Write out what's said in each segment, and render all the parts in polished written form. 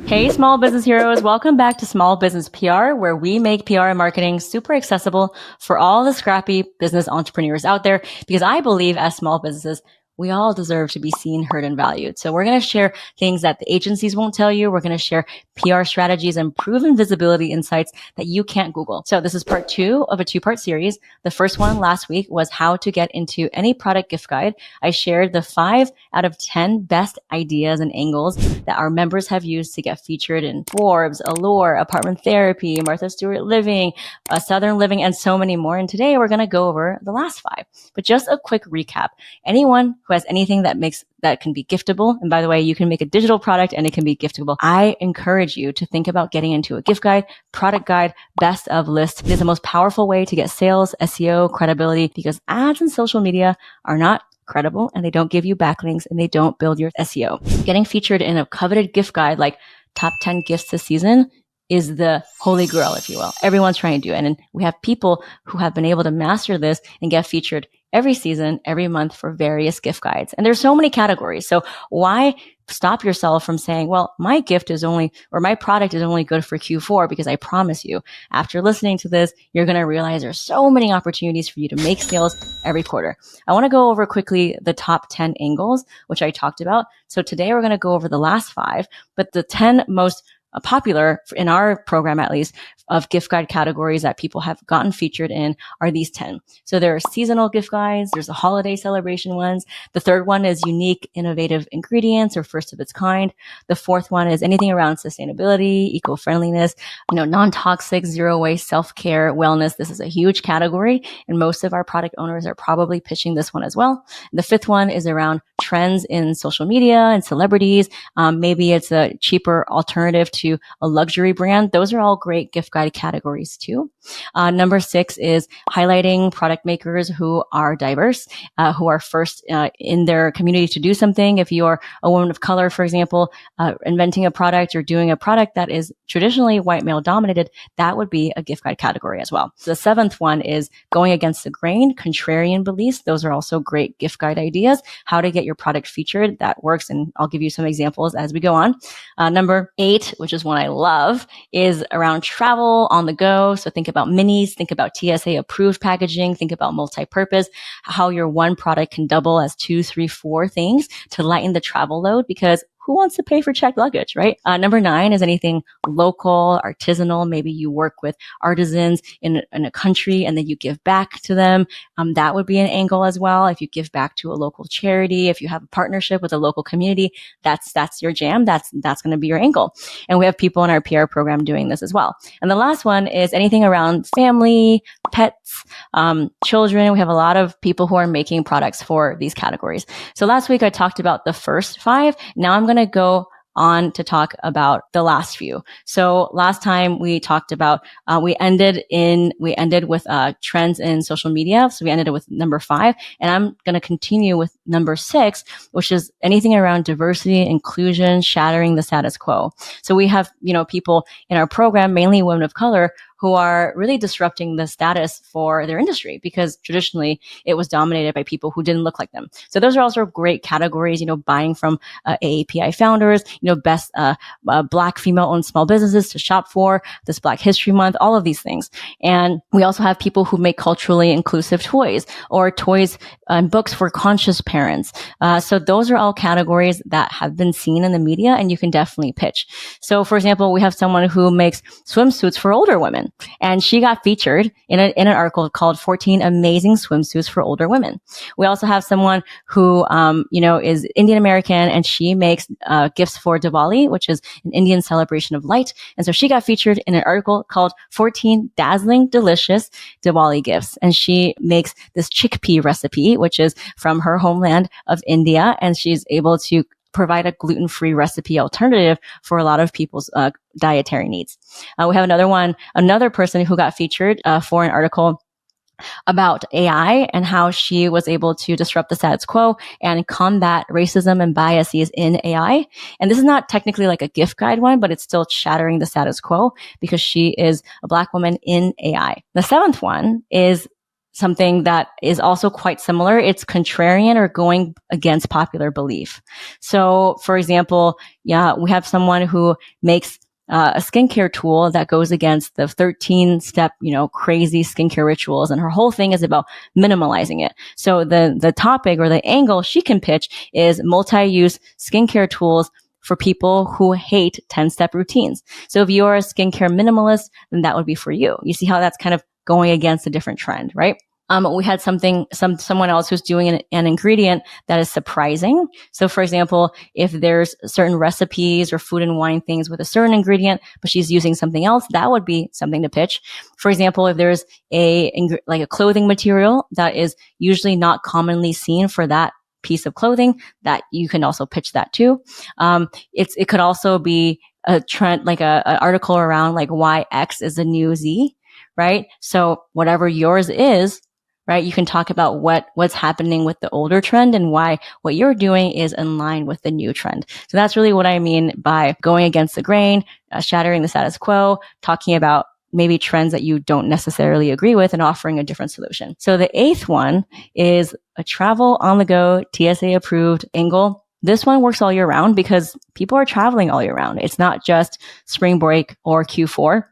Hey, small business heroes. Welcome back to Small Business PR, where we make PR and marketing super accessible for all the scrappy business entrepreneurs out there, because I believe as small businesses, we all deserve to be seen, heard, and valued. So we're going to share things that the agencies won't tell you. We're going to share PR strategies and proven visibility insights that you can't Google. So this is part 2 of a 2-part series. The first one last week was how to get into any product gift guide. I shared the 5 out of 10 best ideas and angles that our members have used to get featured in Forbes, Allure, Apartment Therapy, Martha Stewart Living, Southern Living, and so many more. And today we're going to go over the last 5. But just a quick recap. Anyone who has anything that can be giftable, and by the way, you can make a digital product and it can be giftable, I encourage you to think about getting into a gift guide, product guide, best of list. It is the most powerful way to get sales, SEO, credibility, because ads and social media are not credible and they don't give you backlinks and they don't build your SEO. Getting featured in a coveted gift guide like top 10 gifts this season is the holy grail, if you will. Everyone's trying to do it. And we have people who have been able to master this and get featured every season, every month for various gift guides. And there's so many categories. So why stop yourself from saying, well, my gift is only, or my product is only good for Q4? Because I promise you, after listening to this, you're going to realize there's so many opportunities for you to make sales every quarter. I want to go over quickly the top 10 angles, which I talked about. So today we're going to go over the last 5, but the 10 most popular in our program, at least, of gift guide categories that people have gotten featured in are these 10. So there are seasonal gift guides. There's the holiday celebration ones. The third one is unique, innovative ingredients or first of its kind. The fourth one is anything around sustainability, eco-friendliness, non-toxic, zero waste, self-care, wellness. This is a huge category, and most of our product owners are probably pitching this one as well. The fifth one is around trends in social media and celebrities. Maybe it's a cheaper alternative to a luxury brand. Those are all great gift guide categories too. Number 6 is highlighting product makers who are diverse, who are first in their community to do something. If you're a woman of color, for example, inventing a product or doing a product that is traditionally white male dominated, that would be a gift guide category as well. So the 7th one is going against the grain, contrarian beliefs. Those are also great gift guide ideas. How to get your product featured, that works. And I'll give you some examples as we go on. Number 8, which is one I love, is around travel on the go. So think about minis, think about TSA approved packaging, think about multi-purpose, how your one product can double as 2, 3, 4 things to lighten the travel load, because who wants to pay for checked luggage, right? Number 9 is anything local, artisanal. Maybe you work with artisans in a country and then you give back to them. That would be an angle as well. If you give back to a local charity, if you have a partnership with a local community, that's your jam. That's going to be your angle. And we have people in our PR program doing this as well. And the last one is anything around family, pets, children. We have a lot of people who are making products for these categories. So last week I talked about the first 5. Now I'm going to go on to talk about the last few. So last time we talked about, we ended with trends in social media. So we ended it with number 5, and I'm going to continue with number 6, which is anything around diversity, inclusion, shattering the status quo. So we have, people in our program, mainly women of color, who are really disrupting the status for their industry, because traditionally it was dominated by people who didn't look like them. So those are also great categories, buying from AAPI founders, best Black female-owned small businesses to shop for, this Black History Month, all of these things. And we also have people who make culturally inclusive toys, or toys and books for conscious parents. So those are all categories that have been seen in the media, and you can definitely pitch. So for example, we have someone who makes swimsuits for older women, and she got featured in an article called 14 Amazing Swimsuits for Older Women. We also have someone who, is Indian American, and she makes gifts for Diwali, which is an Indian celebration of light. And so she got featured in an article called 14 Dazzling Delicious Diwali Gifts. And she makes this chickpea recipe, which is from her homeland of India. And she's able to provide a gluten-free recipe alternative for a lot of people's dietary needs. We have another person who got featured for an article about AI and how she was able to disrupt the status quo and combat racism and biases in AI. And this is not technically like a gift guide one, but it's still shattering the status quo because she is a Black woman in AI. The 7th one is something that is also quite similar. It's contrarian or going against popular belief. So for example, we have someone who makes a skincare tool that goes against the 13-step, crazy skincare rituals. And her whole thing is about minimalizing it. So the topic or the angle she can pitch is multi-use skincare tools for people who hate 10-step routines. So if you're a skincare minimalist, then that would be for you. You see how that's kind of going against a different trend, right? We had someone else who's doing an ingredient that is surprising. So for example, if there's certain recipes or food and wine things with a certain ingredient, but she's using something else, that would be something to pitch. For example, if there's a clothing material that is usually not commonly seen for that piece of clothing, that you can also pitch that too. It could also be a trend, like an article around like why X is the new Z, right? So whatever yours is, right, you can talk about what's happening with the older trend and why what you're doing is in line with the new trend. So that's really what I mean by going against the grain, shattering the status quo, talking about maybe trends that you don't necessarily agree with and offering a different solution. So the 8th one is a travel on the go, TSA approved angle. This one works all year round because people are traveling all year round. It's not just spring break or Q4,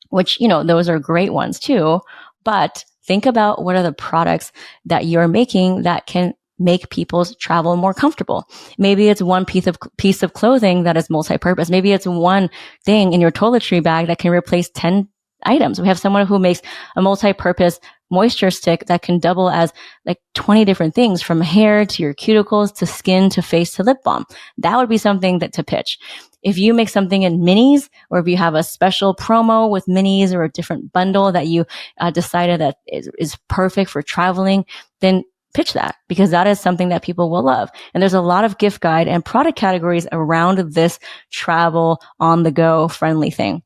which, those are great ones too. But think about what are the products that you're making that can make people's travel more comfortable. Maybe it's one piece of clothing that is multi-purpose. Maybe it's one thing in your toiletry bag that can replace 10 items. We have someone who makes a multi-purpose moisture stick that can double as like 20 different things, from hair to your cuticles to skin to face to lip balm. That would be something to pitch. If you make something in minis, or if you have a special promo with minis or a different bundle that you decided that is perfect for traveling, then pitch that, because that is something that people will love. And there's a lot of gift guide and product categories around this travel on the go friendly thing.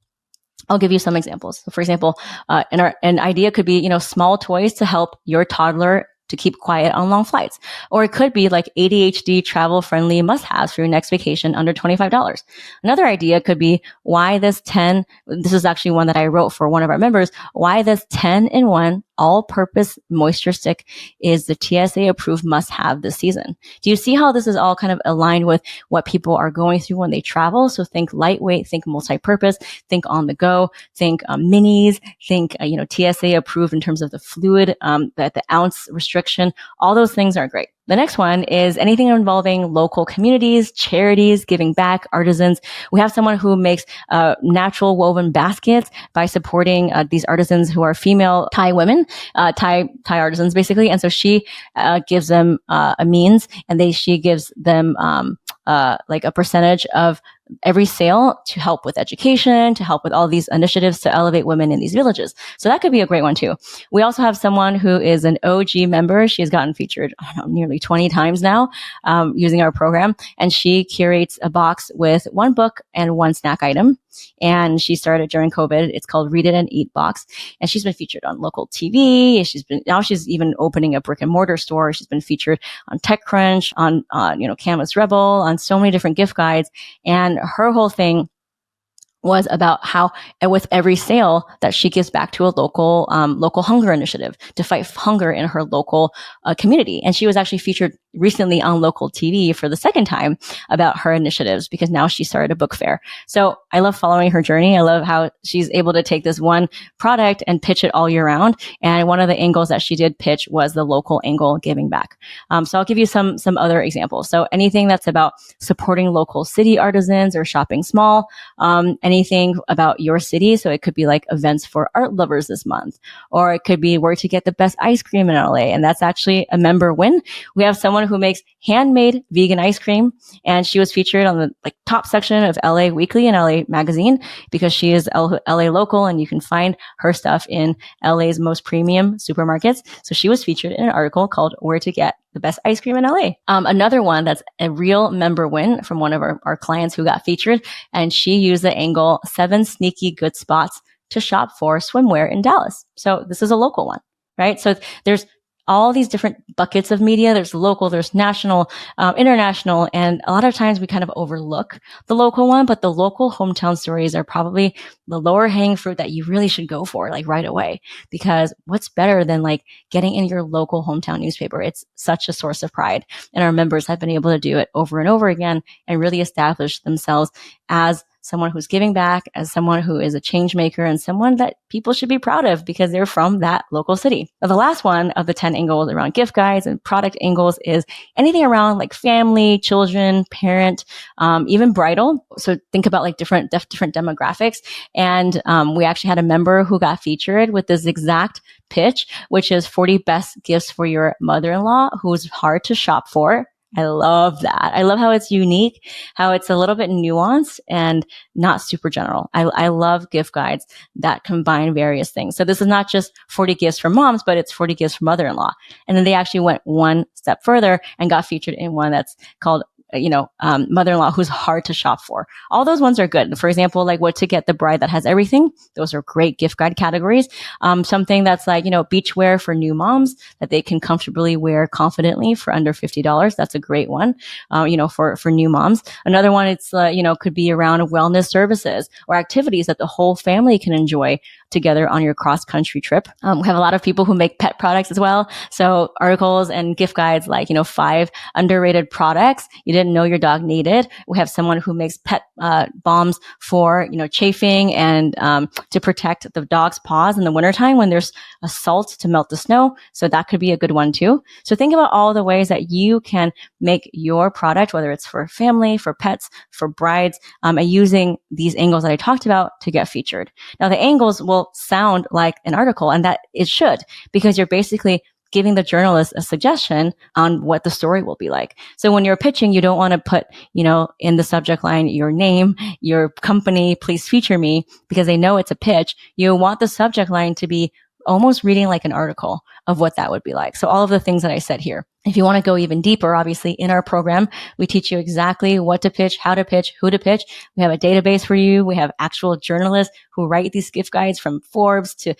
I'll give you some examples. So for example, an idea could be, small toys to help your toddler to keep quiet on long flights. Or it could be like ADHD travel friendly must-haves for your next vacation under $25. Another idea could be this is actually one that I wrote for one of our members, why this 10-in-1 all-purpose moisture stick is the TSA approved must-have this season. Do you see how this is all kind of aligned with what people are going through when they travel? So think lightweight, think multi-purpose, think on the go, think minis, think TSA approved in terms of the fluid, the ounce restriction. All those things are great. The next one is anything involving local communities, charities, giving back, artisans. We have someone who makes natural woven baskets by supporting these artisans who are female Thai women, Thai artisans basically. And so she gives them a means, and she gives them like a percentage of every sale to help with education, to help with all these initiatives to elevate women in these villages. So that could be a great one too. We also have someone who is an OG member. She has gotten featured, nearly 20 times now, using our program. And she curates a box with one book and one snack item. And she started during COVID. It's called Read It and Eat Box. And she's been featured on local TV. Now she's even opening a brick and mortar store. She's been featured on TechCrunch, on Canvas Rebel, on so many different gift guides. And her whole thing was about how with every sale that she gives back to a local hunger initiative to fight hunger in her local community. And she was actually featured recently on local TV for the second time about her initiatives, because now she started a book fair. So I love following her journey. I love how she's able to take this one product and pitch it all year round. And one of the angles that she did pitch was the local angle, giving back. So I'll give you some other examples. So anything that's about supporting local city artisans or shopping small, anything about your city. So it could be like events for art lovers this month, or it could be where to get the best ice cream in LA. And that's actually a member win. We have someone who makes handmade vegan ice cream, and she was featured on the top section of LA Weekly and LA Magazine because she is LA local, and you can find her stuff in LA's most premium supermarkets. So she was featured in an article called Where to Get the Best Ice Cream in LA. Another one that's a real member win from one of our clients who got featured, and she used the angle 7 sneaky good spots to shop for swimwear in Dallas. So this is a local one, right? So there's all these different buckets of media. There's local, there's national, international, and a lot of times we kind of overlook the local one, but the local hometown stories are probably the lower hanging fruit that you really should go for like right away, because what's better than like getting in your local hometown newspaper? It's such a source of pride, and our members have been able to do it over and over again and really establish themselves as someone who's giving back, as someone who is a change maker, and someone that people should be proud of because they're from that local city. Now, the last one of the 10 angles around gift guides and product angles is anything around like family, children, parent, even bridal. So think about like different demographics. And we actually had a member who got featured with this exact pitch, which is 40 best gifts for your mother-in-law who's hard to shop for. I love that. I love how it's unique, how it's a little bit nuanced and not super general. I love gift guides that combine various things. So this is not just 40 gifts for moms, but it's 40 gifts for mother-in-law. And then they actually went one step further and got featured in one that's called mother-in-law who's hard to shop for. All those ones are good. For example, like what to get the bride that has everything. Those are great gift guide categories. Something that's like, beachwear for new moms that they can comfortably wear confidently for under $50. That's a great one, for new moms. Another one, it's, could be around wellness services or activities that the whole family can enjoy together on your cross-country trip. We have a lot of people who make pet products as well. So articles and gift guides like, 5 underrated products you didn't know your dog needed. We have someone who makes pet balms for, chafing and to protect the dog's paws in the wintertime when there's a salt to melt the snow. So that could be a good one too. So think about all the ways that you can make your product, whether it's for family, for pets, for brides, and using these angles that I talked about to get featured. Now the angles will sound like an article, and that it should, because you're basically giving the journalist a suggestion on what the story will be like. So when you're pitching, you don't want to put, in the subject line, your name, your company, please feature me, because they know it's a pitch. You want the subject line to be almost reading like an article of what that would be like. So all of the things that I said here. If you want to go even deeper, obviously in our program, we teach you exactly what to pitch, how to pitch, who to pitch. We have a database for you. We have actual journalists who write these gift guides from Forbes to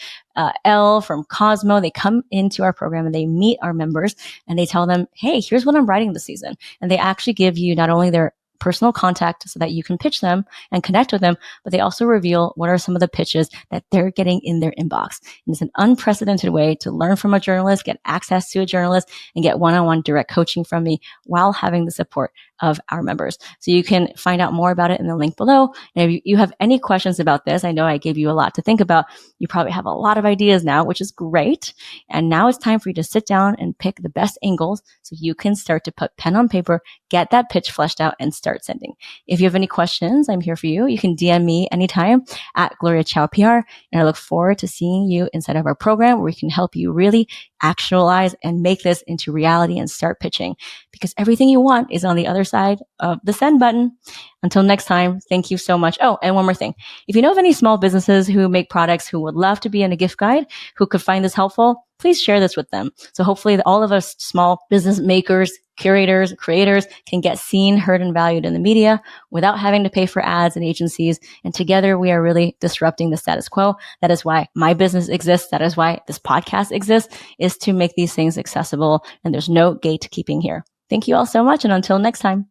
Elle, from Cosmo. They come into our program and they meet our members and they tell them, hey, here's what I'm writing this season. And they actually give you not only their personal contact so that you can pitch them and connect with them, but they also reveal what are some of the pitches that they're getting in their inbox. And it's an unprecedented way to learn from a journalist, get access to a journalist, and get one-on-one direct coaching from me while having the support of our members. So you can find out more about it in the link below. And if you have any questions about this, I know I gave you a lot to think about. You probably have a lot of ideas now, which is great. And now it's time for you to sit down and pick the best angles so you can start to put pen on paper, get that pitch fleshed out, and start sending. If you have any questions, I'm here for you. You can DM me anytime at Gloria Chow PR. And I look forward to seeing you inside of our program where we can help you really actualize and make this into reality and start pitching, because everything you want is on the other side of the send button. Until next time, thank you so much. Oh, and one more thing. If you know of any small businesses who make products who would love to be in a gift guide, who could find this helpful, please share this with them. So hopefully all of us small business makers, curators, creators can get seen, heard, and valued in the media without having to pay for ads and agencies. And together we are really disrupting the status quo. That is why my business exists. That is why this podcast exists, is to make these things accessible. And there's no gatekeeping here. Thank you all so much. And until next time.